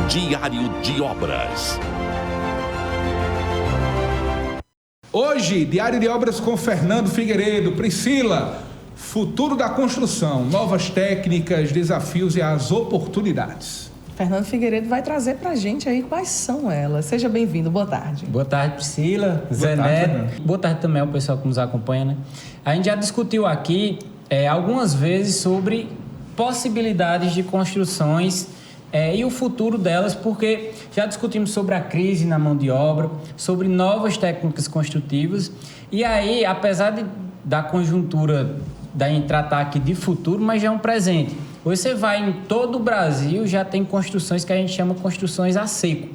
Diário de Obras. Hoje, Diário de Obras com Fernando Figueiredo. Priscila, futuro da construção, novas técnicas, desafios e as oportunidades. Fernando Figueiredo vai trazer para a gente aí quais são elas. Seja bem-vindo, boa tarde. Boa tarde, Priscila, Zé Neto. Boa tarde também ao pessoal que nos acompanha, né? A gente já discutiu aqui algumas vezes sobre possibilidades de construções e o futuro delas, porque já discutimos sobre a crise na mão de obra, sobre novas técnicas construtivas, e aí, apesar da conjuntura da gente tratar aqui de futuro, mas já é um presente. Você vai em todo o Brasil, já tem construções que a gente chama de construções a seco.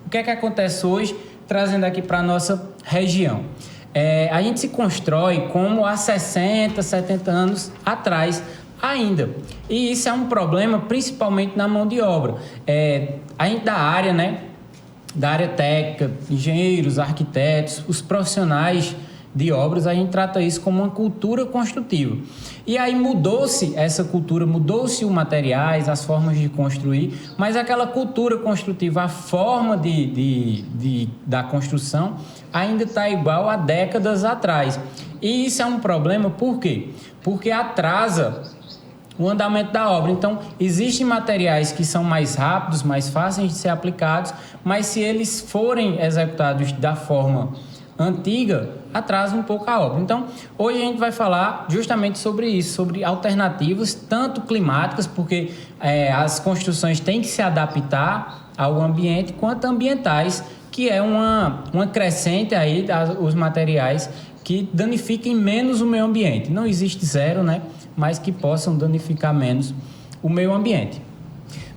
O que é que acontece hoje, trazendo aqui para a nossa região? A gente se constrói como há 60, 70 anos atrás ainda. E isso é um problema principalmente na mão de obra. A gente da área, né? Da área técnica, engenheiros, arquitetos, os profissionais de obras, a gente trata isso como uma cultura construtiva. E aí mudou-se essa cultura, mudou-se os materiais, as formas de construir, mas aquela cultura construtiva, a forma da construção ainda está igual a décadas atrás. E isso é um problema, por quê? Porque atrasa o andamento da obra. Então, existem materiais que são mais rápidos, mais fáceis de ser aplicados, mas se eles forem executados da forma antiga, atrasa um pouco a obra. Então, hoje a gente vai falar justamente sobre isso, sobre alternativas, tanto climáticas, porque as construções têm que se adaptar ao ambiente, quanto ambientais, que é uma crescente aí os materiais que danifiquem menos o meio ambiente. Não existe zero, né? Mas que possam danificar menos o meio ambiente.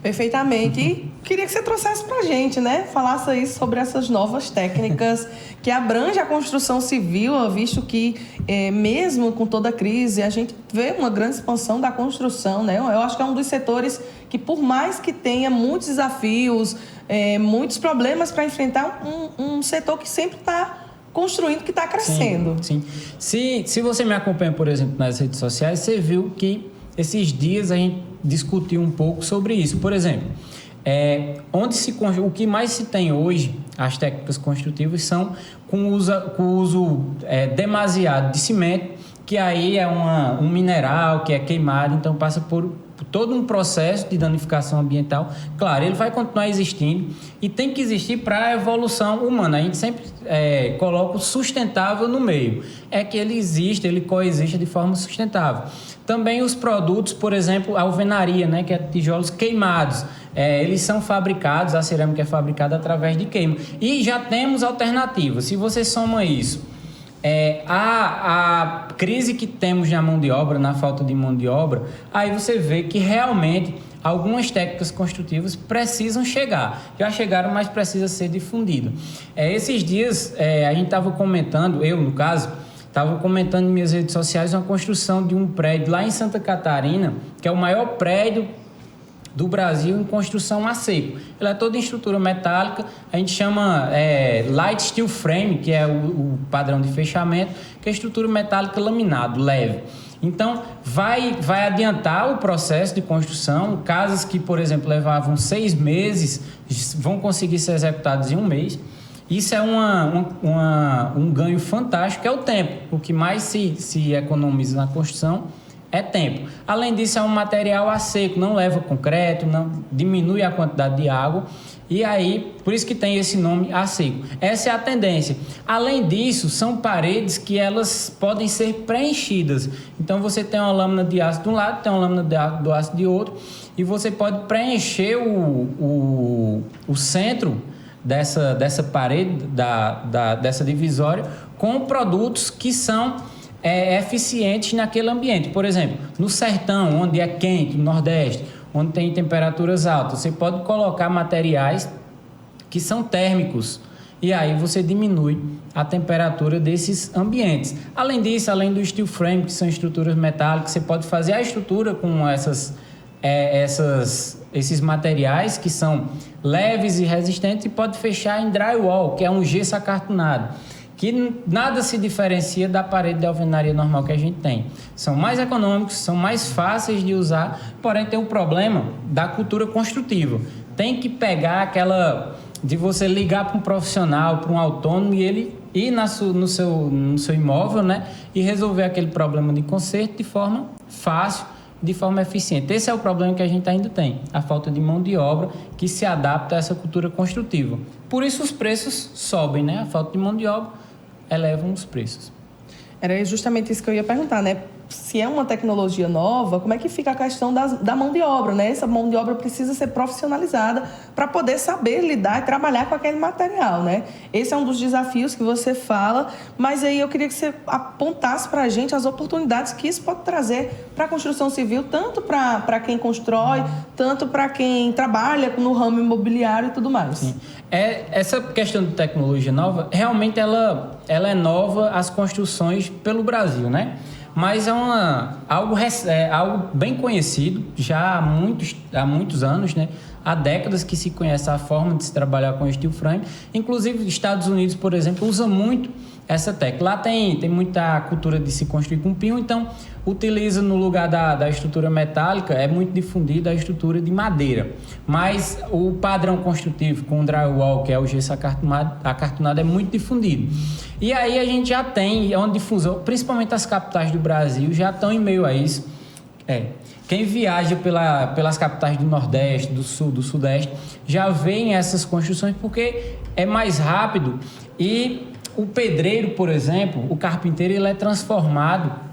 Perfeitamente. E queria que você trouxesse para a gente, né? Falasse aí sobre essas novas técnicas que abrangem a construção civil, visto que mesmo com toda a crise, a gente vê uma grande expansão da construção, né? Eu acho que é um dos setores que, por mais que tenha muitos desafios, muitos problemas para enfrentar, um setor que sempre está construindo, que está crescendo. Sim. Se você me acompanha, por exemplo, nas redes sociais, você viu que esses dias a gente discutiu um pouco sobre isso. Por exemplo, o que mais se tem hoje, as técnicas construtivas, são com o uso demasiado de cimento, que aí é um mineral que é queimado, então passa por todo um processo de danificação ambiental. Claro, ele vai continuar existindo e tem que existir para a evolução humana. A gente sempre coloca o sustentável no meio. É que ele existe, ele coexiste de forma sustentável. Também os produtos, por exemplo, a alvenaria, né, que é tijolos queimados. Eles são fabricados, a cerâmica é fabricada através de queima. E já temos alternativas. Se você soma isso, a crise que temos na mão de obra, na falta de mão de obra, aí você vê que realmente algumas técnicas construtivas precisam chegar. Já chegaram, mas precisa ser difundido. Esses dias a gente estava comentando, eu no caso, estava comentando em minhas redes sociais uma construção de um prédio lá em Santa Catarina, que é o maior prédio do Brasil em construção a seco. Ela é toda em estrutura metálica, a gente chama light steel frame, que é o padrão de fechamento, que é estrutura metálica laminado, leve. Então, vai adiantar o processo de construção. Casas que, por exemplo, levavam 6 meses, vão conseguir ser executadas em 1 mês. Isso é um ganho fantástico, que é o tempo. O que mais se economiza na construção é tempo. Além disso, é um material a seco, não leva concreto, não diminui a quantidade de água, e aí, por isso que tem esse nome a seco. Essa é a tendência. Além disso, são paredes que elas podem ser preenchidas. Então, você tem uma lâmina de aço de um lado, tem uma lâmina de aço de outro, e você pode preencher o centro dessa parede, dessa divisória, com produtos que são eficientes naquele ambiente. Por exemplo, no sertão, onde é quente, no Nordeste, onde tem temperaturas altas, você pode colocar materiais que são térmicos e aí você diminui a temperatura desses ambientes. Além disso, além do steel frame, que são estruturas metálicas, você pode fazer a estrutura com esses materiais que são leves e resistentes e pode fechar em drywall, que é um gesso acartonado, que nada se diferencia da parede de alvenaria normal que a gente tem. São mais econômicos, são mais fáceis de usar, porém tem o problema da cultura construtiva. Tem que pegar aquela de você ligar para um profissional, para um autônomo e ele ir no seu imóvel, né, e resolver aquele problema de conserto de forma fácil, de forma eficiente. Esse é o problema que a gente ainda tem, a falta de mão de obra que se adapta a essa cultura construtiva. Por isso os preços sobem, né? A falta de mão de obra eleva os preços. Era justamente isso que eu ia perguntar, né? Se é uma tecnologia nova, como é que fica a questão da mão de obra, né? Essa mão de obra precisa ser profissionalizada para poder saber lidar e trabalhar com aquele material, né? Esse é um dos desafios que você fala, mas aí eu queria que você apontasse para a gente as oportunidades que isso pode trazer para a construção civil, tanto para quem constrói, tanto para quem trabalha no ramo imobiliário e tudo mais. Sim. Essa questão de tecnologia nova, realmente ela é nova às construções pelo Brasil, né? Mas é algo bem conhecido, já há muitos anos, né? Há décadas que se conhece a forma de se trabalhar com steel frame. Inclusive, Estados Unidos, por exemplo, usa muito essa técnica. Lá tem muita cultura de se construir com pinho, então utiliza no lugar da estrutura metálica, é muito difundida a estrutura de madeira. Mas o padrão construtivo com drywall, que é o gesso acartonado, é muito difundido. E aí a gente já tem uma difusão, principalmente as capitais do Brasil, já estão em meio a isso. Quem viaja pelas capitais do Nordeste, do Sul, do Sudeste, já vê essas construções porque é mais rápido e o pedreiro, por exemplo, o carpinteiro, ele é transformado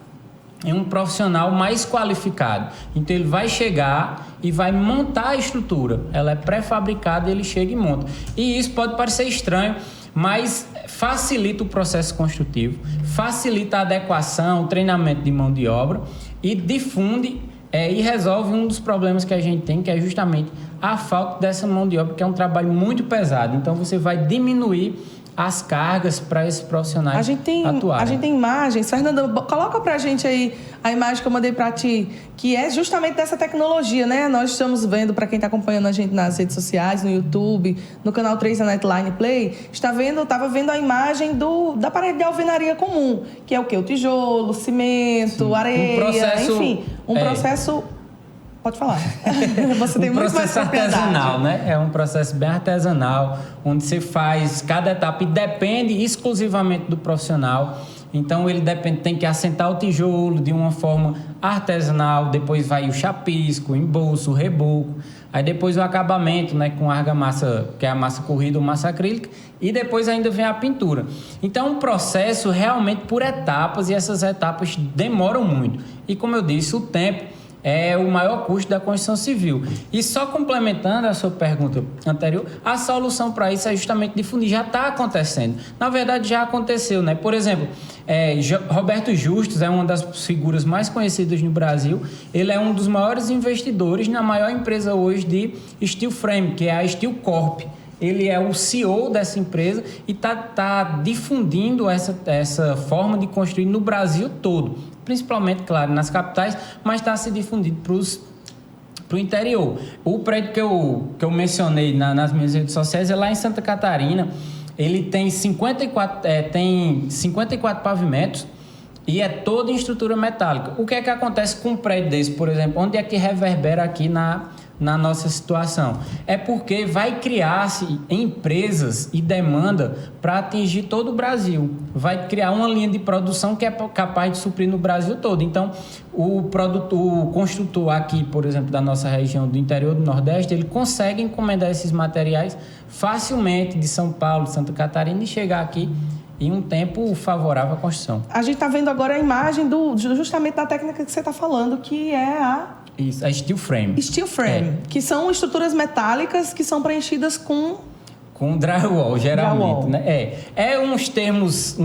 em um profissional mais qualificado. Então ele vai chegar e vai montar a estrutura. Ela é pré-fabricada, ele chega e monta. E isso pode parecer estranho, mas facilita o processo construtivo, facilita a adequação, o treinamento de mão de obra e difunde e resolve um dos problemas que a gente tem, que é justamente a falta dessa mão de obra, que é um trabalho muito pesado. Então você vai diminuir as cargas para esses profissionais atuarem. A gente tem imagens. Fernanda, coloca para a gente aí a imagem que eu mandei para ti, que é justamente dessa tecnologia, né? Nós estamos vendo, para quem está acompanhando a gente nas redes sociais, no YouTube, no canal 3 da Netline Play, estava vendo a imagem da parede de alvenaria comum, que é o quê? O tijolo, cimento, areia, enfim. Um processo... Pode falar. Você tem muito mais propriedade. Artesanal, né? É um processo bem artesanal, onde você faz cada etapa e depende exclusivamente do profissional. Então, ele tem que assentar o tijolo de uma forma artesanal, depois vai o chapisco, o embolso, o reboco, aí depois o acabamento, né, com argamassa, que é a massa corrida ou massa acrílica, e depois ainda vem a pintura. Então, é um processo realmente por etapas, e essas etapas demoram muito. E, como eu disse, o tempo é o maior custo da construção civil. E só complementando a sua pergunta anterior, a solução para isso é justamente difundir. Já está acontecendo. Na verdade, já aconteceu, né? Por exemplo, Roberto Justus é uma das figuras mais conhecidas no Brasil. Ele é um dos maiores investidores na maior empresa hoje de steel frame, que é a Steel Corp. Ele é o CEO dessa empresa e está difundindo essa forma de construir no Brasil todo, principalmente, claro, nas capitais, mas está se difundindo para o interior. O prédio que eu mencionei nas minhas redes sociais é lá em Santa Catarina. Ele tem 54 pavimentos e é todo em estrutura metálica. O que é que acontece com um prédio desse, por exemplo? Onde é que reverbera aqui na nossa situação? É porque vai criar-se empresas e demanda para atingir todo o Brasil. Vai criar uma linha de produção que é capaz de suprir no Brasil todo. Então, o construtor aqui, por exemplo, da nossa região do interior do Nordeste, ele consegue encomendar esses materiais facilmente de São Paulo, de Santa Catarina e chegar aqui em um tempo favorável à construção. A gente está vendo agora a imagem justamente da técnica que você está falando, que é Isso, a steel frame. Steel frame, que são estruturas metálicas que são preenchidas com drywall, geralmente, né? É uns termos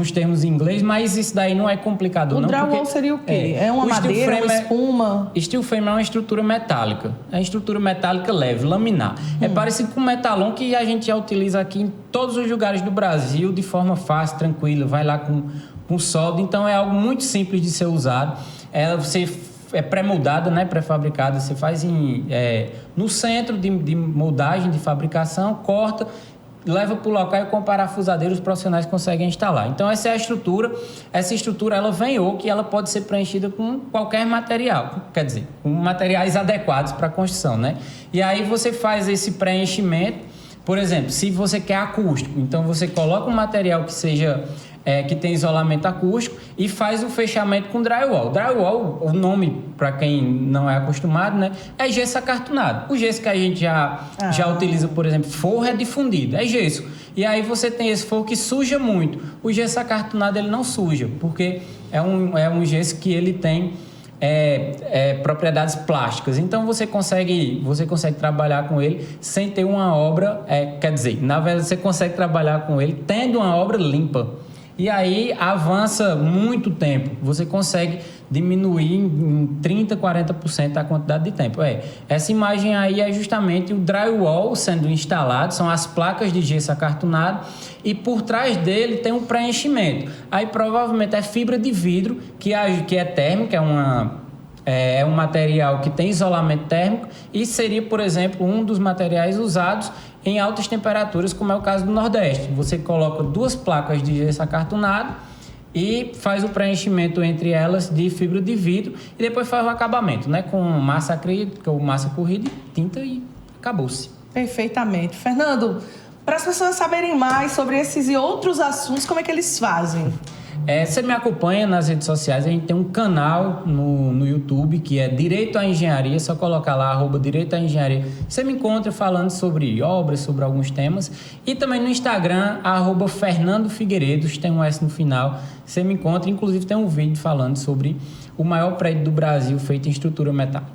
em inglês, mas isso daí não é complicado, não. O drywall seria o quê? É uma madeira, uma espuma? Steel frame é uma estrutura metálica. É uma estrutura metálica leve, laminar. É parecido com o metalon que a gente já utiliza aqui em todos os lugares do Brasil de forma fácil, tranquila. Vai lá com solda. Então, é algo muito simples de ser usado. Você é pré-moldada, né? Pré-fabricada. Você faz no centro de moldagem, de fabricação, corta, leva para o local e com parafusadeiro os profissionais conseguem instalar. Então essa é a estrutura. Essa estrutura ela vem oco e ela pode ser preenchida com qualquer material, quer dizer, com materiais adequados para a construção, né? E aí você faz esse preenchimento. Por exemplo, se você quer acústico, então você coloca um material que seja que tem isolamento acústico e faz o fechamento com drywall. Drywall, o nome, para quem não é acostumado, né, é gesso acartonado. O gesso que a gente já utiliza, por exemplo, forro é difundido, é gesso. E aí você tem esse forro que suja muito. O gesso acartonado ele não suja, porque é um gesso que ele tem propriedades plásticas. Então você consegue trabalhar com ele sem ter uma obra, quer dizer, na verdade você consegue trabalhar com ele tendo uma obra limpa. E aí avança muito tempo. Você consegue diminuir em 30%, 40% a quantidade de tempo. Essa imagem aí é justamente o drywall sendo instalado, são as placas de gesso acartonado e por trás dele tem um preenchimento. Aí provavelmente é fibra de vidro que é térmica, é um material que tem isolamento térmico e seria, por exemplo, um dos materiais usados em altas temperaturas, como é o caso do Nordeste. Você coloca 2 placas de gesso acartonado e faz o preenchimento entre elas de fibra de vidro e depois faz o acabamento, né? Com massa acrílica ou massa corrida, tinta e acabou-se. Perfeitamente. Fernando, para as pessoas saberem mais sobre esses e outros assuntos, como é que eles fazem? Você me acompanha nas redes sociais, a gente tem um canal no YouTube que é Direito à Engenharia, é só colocar lá, @Direito à Engenharia. Você me encontra falando sobre obras, sobre alguns temas. E também no Instagram, @Fernando Figueiredos, tem um S no final. Você me encontra, inclusive tem um vídeo falando sobre o maior prédio do Brasil feito em estrutura metálica.